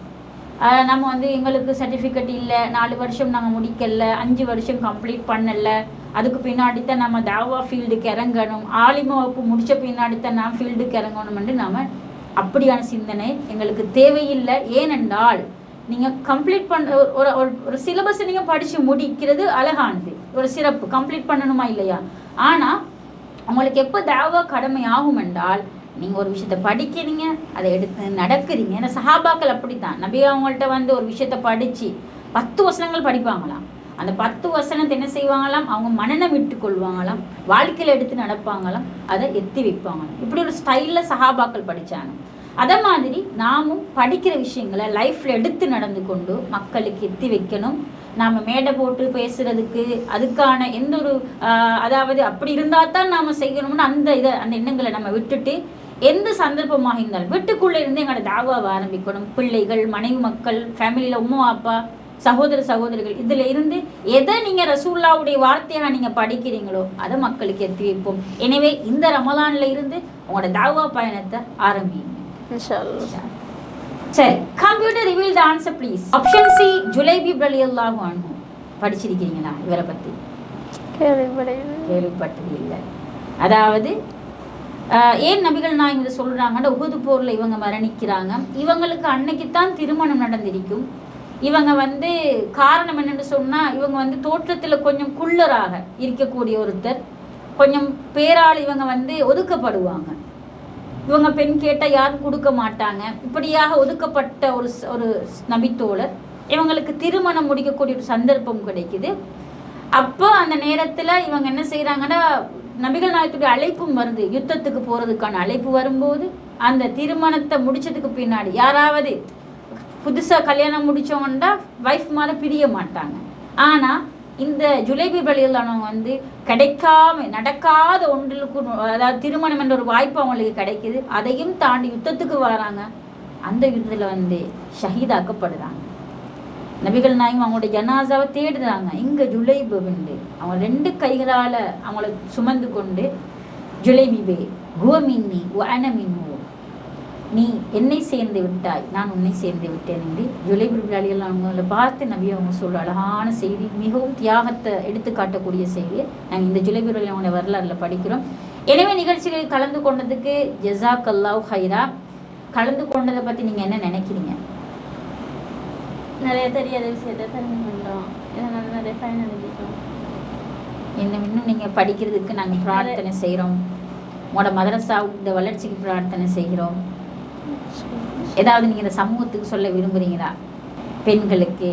நம்ம எங்களுக்கு சர்டிஃபிகேட் இல்லை, 4 வருஷம் நாங்கள் முடிக்கலை, 5 வருஷம் கம்ப்ளீட் பண்ணலை, அதுக்கு பின்னாடி தான் நம்ம தாவா ஃபீல்டுக்கு இறங்கணும், ஆலிம வகுப்பு முடித்த பின்னாடி தான் நான் ஃபீல்டுக்கு இறங்கணும்னு நாம் அப்படியான சிந்தனை எங்களுக்கு தேவையில்லை. ஏனென்றால் நீங்கள் கம்ப்ளீட் பண்ணுற ஒரு சிலபஸை நீங்கள் படித்து முடிக்கிறது அழகானது, ஒரு சிறப்பு, கம்ப்ளீட் பண்ணணுமா இல்லையா? ஆனால் உங்களுக்கு எப்போ தாவா கடமை ஆகும் என்றால் நீங்கள் ஒரு விஷயத்தை படிக்கிறீங்க, அதை எடுத்து நடக்கிறீங்க. ஏன்னா சஹாபாக்கள் அப்படித்தான். நபி அவங்கள்ட்ட ஒரு விஷயத்தை படித்து 10 வசனங்கள் படிப்பாங்களாம். அந்த 10 வசனத்தை என்ன செய்வாங்களாம், அவங்க மனநம் விட்டு கொள்வாங்களாம், வாழ்க்கையில் எடுத்து நடப்பாங்களாம், அதை எத்தி வைப்பாங்களாம். இப்படி ஒரு ஸ்டைலில் சஹாபாக்கள் படித்தாங்க. அதே மாதிரி நாமும் படிக்கிற விஷயங்களை லைஃப்பில் எடுத்து நடந்து கொண்டு மக்களுக்கு எத்தி வைக்கணும். நாம் மேடை போட்டு பேசுகிறதுக்கு அதுக்கான எந்த ஒரு அதாவது அப்படி இருந்தால் தான் நாம் செய்யணும்னு அந்த எண்ணங்களை நம்ம விட்டுட்டு எந்த சந்தர்ப்பமாக இருந்தாலும் வீட்டுக்குள்ளே இருந்து எங்களோட தாவாவை ஆரம்பிக்கணும். பிள்ளைகள், மனைவி, மக்கள், ஃபேமிலியில் உம்மா அப்பா, சகோதர சகோதரிகள், இதில் இருந்து எதை நீங்கள் ரசூலுல்லாஹ்வுடைய வார்த்தையாக நீங்கள் படிக்கிறீங்களோ அதை மக்களுக்கு எத்தி வைப்போம். எனவே இந்த ரமலானில் இருந்து உங்களோட தாவா பயணத்தை ஆரம்பிங்க. சரி, computer reveal the answer please. Option C, ஜுலைபி ரலியல்லாஹு அன்ஹு. படிச்சிருக்கீங்களா இவரை பற்றி? கேள்விப்பட்டது இல்லை. அதாவது ஏன் நபிகள் நாயகம் இதை சொல்கிறாங்கன்னா, உஹது போரில் இவங்க மரணிக்கிறாங்க, இவங்களுக்கு அன்னைக்குத்தான் திருமணம் நடந்திருக்கும். இவங்க வந்து காரணம் என்னென்னு சொன்னால், இவங்க வந்து தோற்றத்தில் கொஞ்சம் குள்ளராக இருக்கக்கூடிய ஒருத்தர், கொஞ்சம் பேரால் இவங்க வந்து ஒதுக்கப்படுவாங்க. இவங்க பெண் கேட்டால் யாரும் கொடுக்க மாட்டாங்க. இப்படியாக ஒதுக்கப்பட்ட ஒரு நபித்தோழர் இவங்களுக்கு திருமணம் முடிக்கக்கூடிய ஒரு சந்தர்ப்பம் கிடைக்குது. அப்போ அந்த நேரத்தில் இவங்க என்ன செய்கிறாங்கன்னா, நபிகள் நாயகத்துடைய அழைப்பும் வருது, யுத்தத்துக்கு போகிறதுக்கான அழைப்பு வரும்போது அந்த திருமணத்தை முடிச்சதுக்கு பின்னாடி யாராவது புதுசாக கல்யாணம் முடித்தவங்கன்னா வைஃப் மேலே பிரிய மாட்டாங்க. ஆனால் இந்த ஜுலைபிப் ரலியல்லாஹு வந்து கிடைக்காம நடக்காத ஒன்றுக்கு, அதாவது திருமணம் என்ற ஒரு வாய்ப்பு அவங்களுக்கு கிடைக்குது. அதையும் தாண்டி யுத்தத்துக்கு வராங்க. அந்த யுத்தத்தில் வந்து ஷஹீதாக்கப்படுறாங்க. நபிகள் நாயகம் அவங்களுடைய ஜனாசாவை தேடுறாங்க. இங்கே ஜுலைபு உண்டு. அவங்க 2 கைகளால் அவங்கள சுமந்து கொண்டு, ஜுலைபிபே ஹுவ மின்னி வ அன மின்ஹு, நீ என்னை சேர்ந்து விட்டாய், நான் உன்னை சேர்ந்து விட்டேன் என்று ஜுலைபிப் ரலியல்லாஹு அவங்கள பார்த்து நபி அவங்க சொல்ற அழகான செய்தி, மிகவும் தியாகத்தை எடுத்து காட்டக்கூடிய செய்தி நாங்கள் இந்த ஜுலைபிப் ரலியல்லாஹு அவங்களுடைய வரலாறில் படிக்கிறோம். எனவே நிகழ்ச்சிகளில் கலந்து கொண்டதுக்கு ஜஸாக்கல்லாஹு ஹைரா. கலந்து கொண்டதை பற்றி நீங்கள் என்ன நினைக்கிறீங்க? நிறைய தெரியாத விஷயத்தை தெரிஞ்சுக்கிட்டோம். இதனால நிறைய பயனடைஞ்சிட்டோம். இன்னும் நீங்கள் படிக்கிறதுக்கு நாங்கள் பிரார்த்தனை செய்கிறோம். உங்களோட மதரசா இந்த வளர்ச்சிக்கு பிரார்த்தனை செய்கிறோம். ஏதாவது நீங்கள் இந்த சமூகத்துக்கு சொல்ல விரும்புகிறீங்களா? பெண்களுக்கு,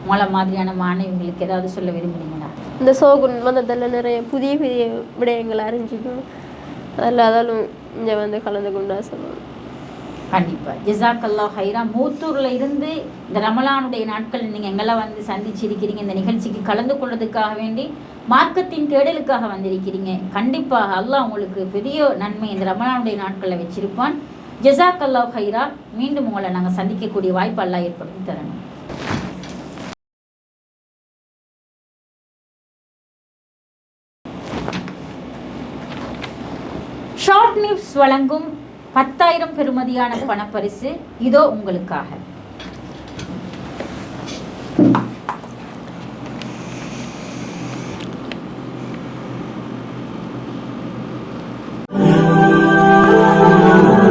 உங்களை மாதிரியான மாணவிகளுக்கு ஏதாவது சொல்ல விரும்புகிறீங்களா? இந்த சோகுன் மதத்தில் நிறைய புதிய புதிய விடயங்களை அறிஞ்சிக்கணும். அதாலும் இங்கே வந்து கலந்து கொண்டா சொல்லுவோம். கண்டிப்பாக ஜஸாக்கல்லாஹு ஹைரா. மூத்தூரில் இருந்து இந்த ரமலானுடைய நாட்கள் நீங்கள் எங்கெல்லாம் வந்து சந்திச்சிருக்கிறீங்க, இந்த நிகழ்ச்சிக்கு கலந்து கொள்வதற்காக வேண்டி மார்க்கத்தின் தேடலுக்காக வந்திருக்கிறீங்க. கண்டிப்பாக அல்லாஹ் உங்களுக்கு பெரிய நன்மை இந்த ரமலானுடைய நாட்களில் வச்சிருப்பான். ஜஸாக்கல்லாஹு ஹைரா. மீண்டும் உங்களை நாங்கள் சந்திக்கக்கூடிய வாய்ப்பு அல்லாஹ் ஏற்படுத்தி தரணும். ஷார்ட் நியூஸ் வழங்கும் 10,000 பெறுமதியான பணப்பரிசு இதோ உங்களுக்காக.